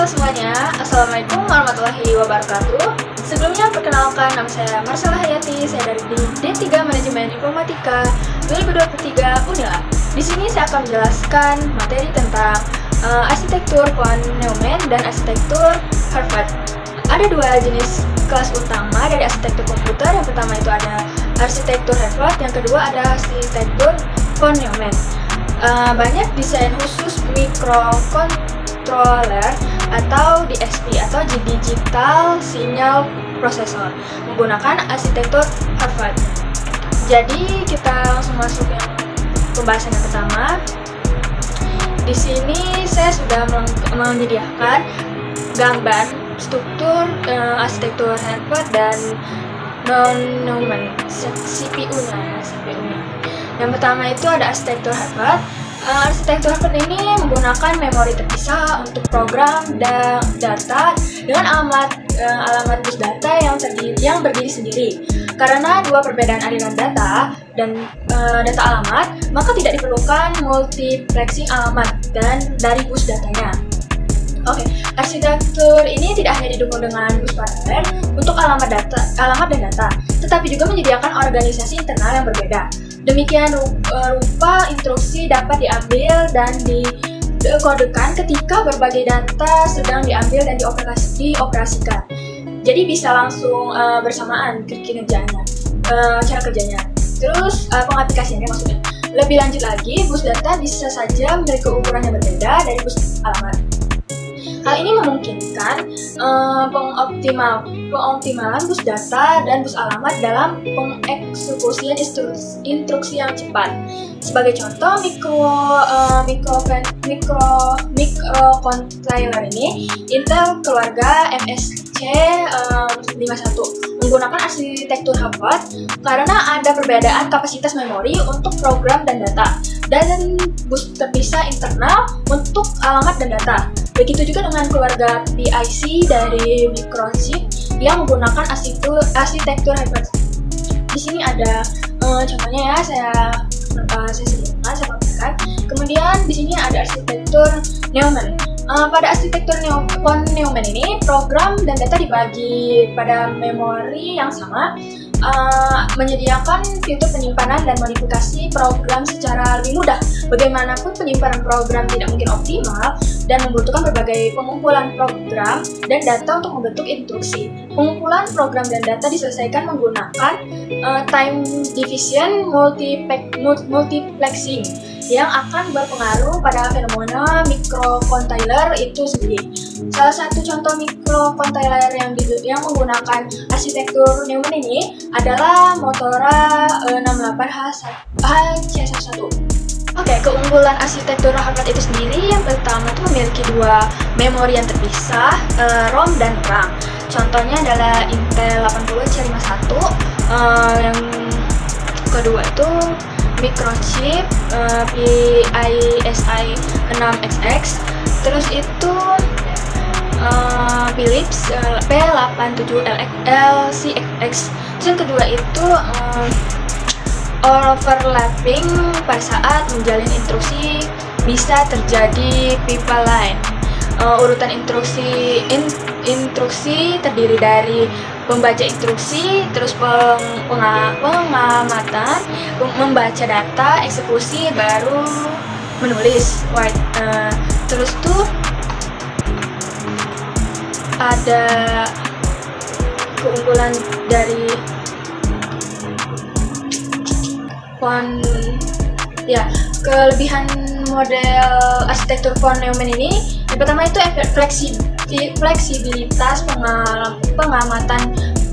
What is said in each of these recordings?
Halo semuanya, Assalamualaikum warahmatullahi wabarakatuh. Sebelumnya perkenalkan, nama saya Marsala Hayati, saya dari D3 Manajemen Informatika 2023 Unila. Di sini saya akan menjelaskan materi tentang arsitektur von Neumann dan arsitektur Harvard. Ada dua jenis kelas utama dari arsitektur komputer. Yang pertama itu ada arsitektur Harvard, yang kedua ada arsitektur von Neumann. Banyak desain khusus mikrocontroller atau DSP atau Digital Signal Processor menggunakan arsitektur Harvard. Jadi kita langsung masuk yang pembahasan yang pertama. Di sini saya sudah menyediakan gambar struktur arsitektur Harvard dan Neumann CPU-nya. Yang pertama itu ada arsitektur Harvard. Arsitektur Harvard ini menggunakan memori terpisah untuk program dan data dengan alamat bus data yang berdiri sendiri. Karena dua perbedaan aliran data dan data alamat, maka tidak diperlukan multiplexing alamat dan dari bus datanya. Oke, arsitektur ini tidak hanya didukung dengan bus paralel untuk alamat dan data, tetapi juga menyediakan organisasi internal yang berbeda. Demikian rupa instruksi dapat diambil dan dikodekan ketika berbagai data sedang diambil dan dioperasikan. Jadi bisa langsung bersamaan cara kerjanya. Terus pengaplikasiannya maksudnya. Lebih lanjut lagi, bus data bisa saja memiliki ukuran yang berbeda dari bus alamat. Hal ini memungkinkan pengoptimalan bus data dan bus alamat dalam pengeksekusian instruksi yang cepat. Sebagai contoh, microcontroller ini Intel keluarga MSC51 menggunakan arsitektur Harvard karena ada perbedaan kapasitas memori untuk program dan data dan bus terpisah internal untuk alamat dan data. Begitu juga dengan keluarga PIC dari Microchip yang menggunakan arsitektur Harvard. Di sini ada contohnya ya, saya sediakan, saya paparkan. Kemudian di sini ada arsitektur Neumann. Pada arsitektur von Neumann ini, program dan data dibagi pada memori yang sama, menyediakan fitur penyimpanan dan modifikasi program secara lebih mudah. Bagaimanapun penyimpanan program tidak mungkin optimal dan membutuhkan berbagai pengumpulan program dan data untuk membentuk instruksi. Pengumpulan program dan data diselesaikan menggunakan time division multiplexing yang akan berpengaruh pada fenomena microcontroller itu sendiri. Salah satu contoh microcontroller yang menggunakan arsitektur Neumann ini adalah Motorola 68HC1. Oke, keunggulan arsitektur Harvard itu sendiri yang pertama itu memiliki dua memori yang terpisah, ROM dan RAM. Contohnya adalah Intel 80C51, yang kedua itu Microchip PISI 6XX, terus itu Philips P87LCX. Terus yang kedua itu overlapping pada saat menjalin instruksi bisa terjadi pipeline. Urutan instruksi terdiri dari pembaca instruksi, terus pengamatan, membaca data, eksekusi, baru menulis. Terus tuh ada keunggulan dari kelebihan model arsitektur von Neumann ini. Yang pertama itu fleksibilitas pengamatan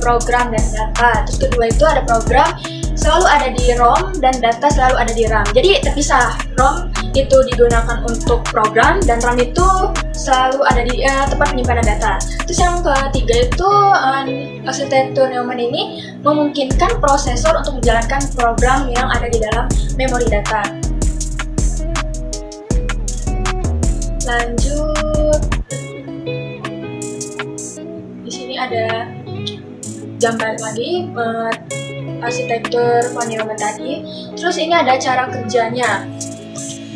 program dan data. Terus kedua itu ada program selalu ada di ROM dan data selalu ada di RAM. Jadi terpisah. ROM itu digunakan untuk program dan RAM itu selalu ada di tempat penyimpanan data. Terus yang ketiga itu arsitektur Neumann ini memungkinkan prosesor untuk menjalankan program yang ada di dalam memori data. Lanjut, di sini ada gambar lagi arsitektur von Neumann tadi. Terus ini ada cara kerjanya.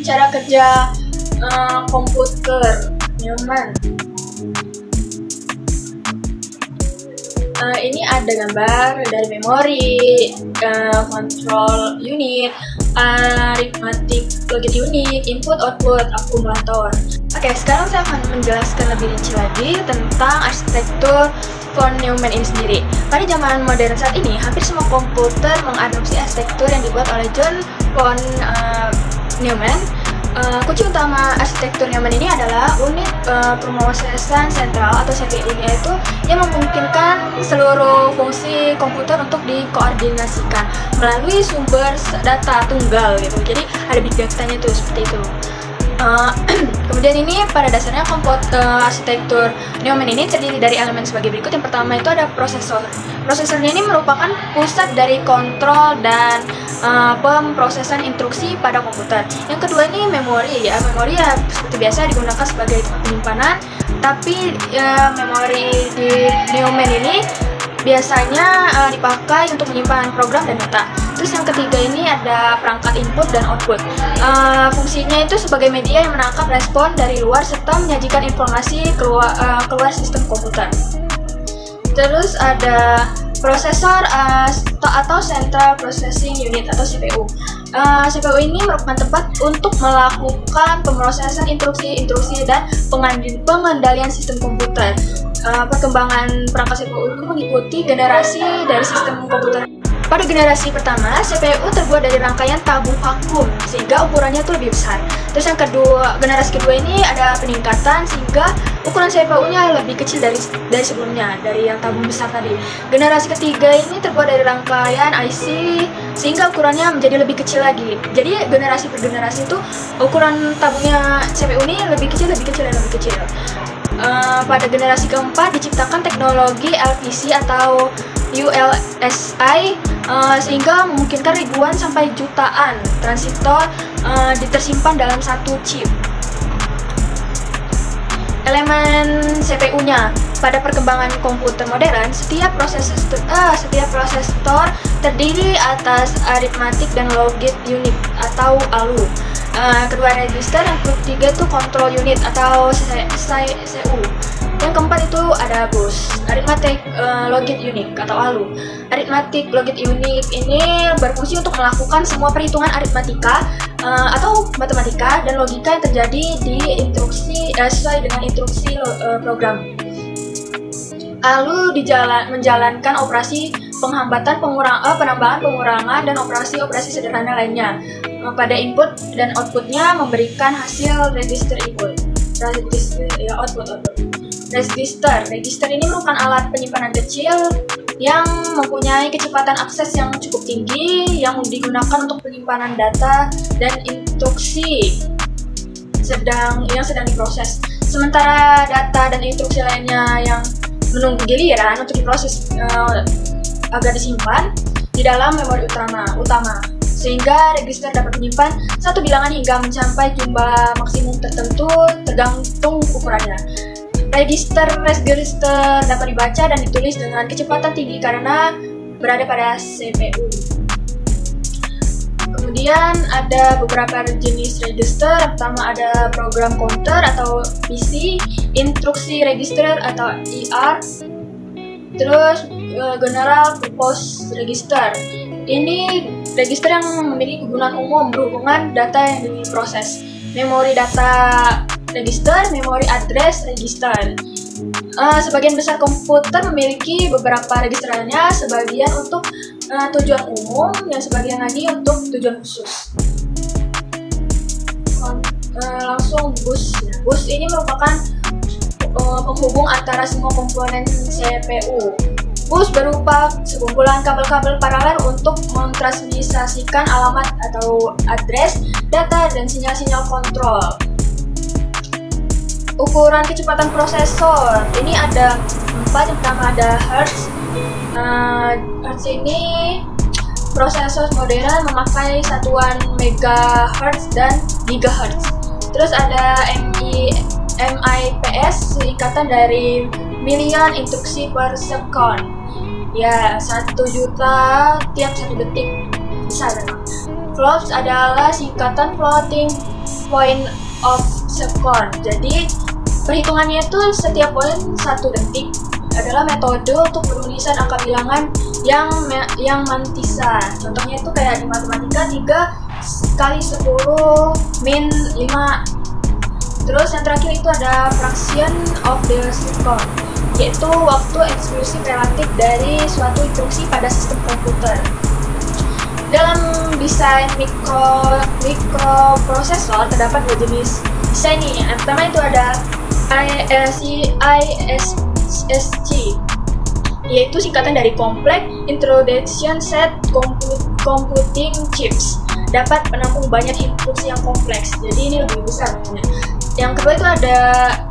Cara kerja komputer Neumann. Ini ada gambar dari memori, control unit, arithmetic logic unit, input output, akumulator. Oke, sekarang saya akan menjelaskan lebih rinci lagi tentang arsitektur von Neumann ini sendiri. Pada zaman modern saat ini, hampir semua komputer mengadopsi arsitektur yang dibuat oleh John von Neumann. Kunci utama arsitektur Neumann ini adalah unit pemrosesan sentral atau CPU, yaitu yang memungkinkan seluruh fungsi komputer untuk dikoordinasikan melalui sumber data tunggal gitu. Jadi ada big datanya tuh seperti itu. Kemudian ini pada dasarnya arsitektur Neumann ini terdiri dari elemen sebagai berikut. Yang pertama itu ada prosesor. Prosesornya ini merupakan pusat dari kontrol dan pemrosesan instruksi pada komputer. Yang kedua ini memori ya. Memori ya seperti biasa digunakan sebagai tempat penyimpanan, tapi memori di Neumann ini biasanya dipakai untuk menyimpan program dan data. Terus yang ketiga ini ada perangkat input dan output. Fungsinya itu sebagai media yang menangkap respon dari luar serta menyajikan informasi keluar sistem komputer. Terus ada prosesor atau Central Processing Unit atau CPU. CPU ini merupakan tempat untuk melakukan pemrosesan instruksi dan pengendalian sistem komputer. Perkembangan perangkat CPU itu mengikuti generasi dari sistem komputer. Pada generasi pertama, CPU terbuat dari rangkaian tabung vakum sehingga ukurannya itu lebih besar. Terus yang kedua, generasi kedua ini ada peningkatan sehingga ukuran CPU-nya lebih kecil dari sebelumnya, dari yang tabung besar tadi. Generasi ketiga ini terbuat dari rangkaian IC sehingga ukurannya menjadi lebih kecil lagi. Jadi generasi per generasi itu ukuran tabungnya CPU ini lebih kecil. Pada generasi keempat diciptakan teknologi LPC atau ULSI sehingga memungkinkan ribuan sampai jutaan transistor tersimpan dalam satu chip. Elemen CPU-nya. Pada perkembangan komputer modern, setiap prosesor terdiri atas arithmetic dan logic unit atau ALU. Kedua register, yang ketiga itu control unit atau CU. Yang keempat itu ada bus, arithmetic logic unit atau ALU. Arithmetic logic unit ini berfungsi untuk melakukan semua perhitungan aritmatika atau matematika dan logika yang terjadi di instruksi sesuai dengan instruksi program. ALU menjalankan operasi penghambatan, penambahan, pengurangan, dan operasi-operasi sederhana lainnya. Pada input dan outputnya memberikan hasil register input. Register ini merupakan alat penyimpanan kecil yang mempunyai kecepatan akses yang cukup tinggi yang digunakan untuk penyimpanan data dan instruksi yang sedang diproses. Sementara data dan instruksi lainnya yang menunggu giliran untuk diproses agar disimpan di dalam memori utama, sehingga register dapat menyimpan satu bilangan hingga mencapai jumlah maksimum tertentu tergantung ukurannya. Register dapat dibaca dan ditulis dengan kecepatan tinggi karena berada pada CPU. Kemudian ada beberapa jenis register. Pertama ada program counter atau PC, instruksi register atau ER, terus general purpose register. Ini register yang memiliki kegunaan umum berhubungan data yang diproses. Memori data register, memori address register. Sebagian besar komputer memiliki beberapa registernya, sebagian untuk tujuan umum, yang sebagian lagi untuk tujuan khusus. Langsung bus. Bus ini merupakan penghubung antara semua komponen CPU. Bus berupa sekumpulan kabel-kabel paralel untuk mentransmisikan alamat atau address, data, dan sinyal-sinyal kontrol. Ukuran kecepatan prosesor ini ada 4. Yang pertama ada Hertz. Hertz ini prosesor modern memakai satuan megahertz dan gigahertz. Terus ada MIPS, singkatan dari million instruksi per second. Ya, 1 juta tiap 1 detik. Bisa memang. Flops adalah singkatan floating point of second. Jadi Perhitungannya itu setiap poin 1 detik adalah metode untuk penulisan angka bilangan yang mantisa. Contohnya itu kayak di matematika 3 kali 10 min 5. Terus yang terakhir itu ada fraction of the circle, yaitu waktu eksekusi relatif dari suatu instruksi pada sistem komputer. Dalam desain mikroprosesor terdapat 2 jenis desain nih. Yang pertama itu ada ISC, yaitu singkatan dari Complex Introduction Set Computing Chips, dapat menampung banyak instruksi yang kompleks, jadi ini lebih besar namanya. Yang kedua itu ada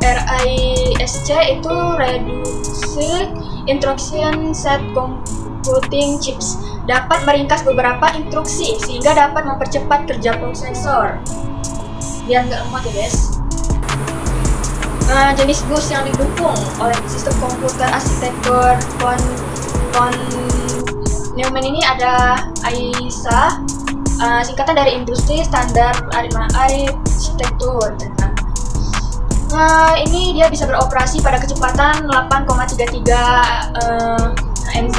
RISC, itu Reduced Instruction Set Computing Chips, dapat meringkas beberapa instruksi sehingga dapat mempercepat kerja prosesor biar nggak lemot ya guys. Jenis bus yang didukung oleh sistem komputer arsitektur von Neumann ini ada ISA, singkatan dari Industri Standar Arsitektur. Ini dia bisa beroperasi pada kecepatan 8,33 MZ.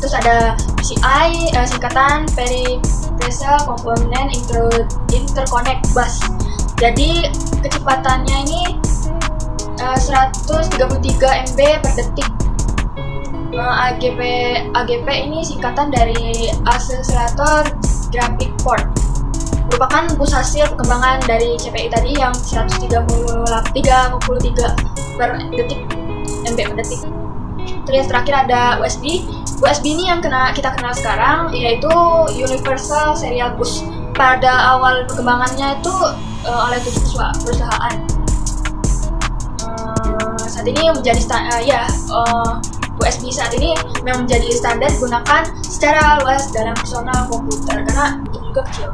Terus ada PCI, singkatan Peripheral Component Interconnect Bus. Jadi kecepatannya ini 133 MB per detik. AGP ini singkatan dari Accelerator Graphic Port, merupakan bus hasil perkembangan dari CPI tadi yang 133 per detik MB per detik. Terus terakhir ada USB. USB ini yang kita kenal sekarang, yaitu Universal Serial Bus. Pada awal perkembangannya itu oleh 7 perusahaan. Saat ini menjadi USB saat ini memang menjadi standar digunakan secara luas dalam personal komputer karena juga kecil.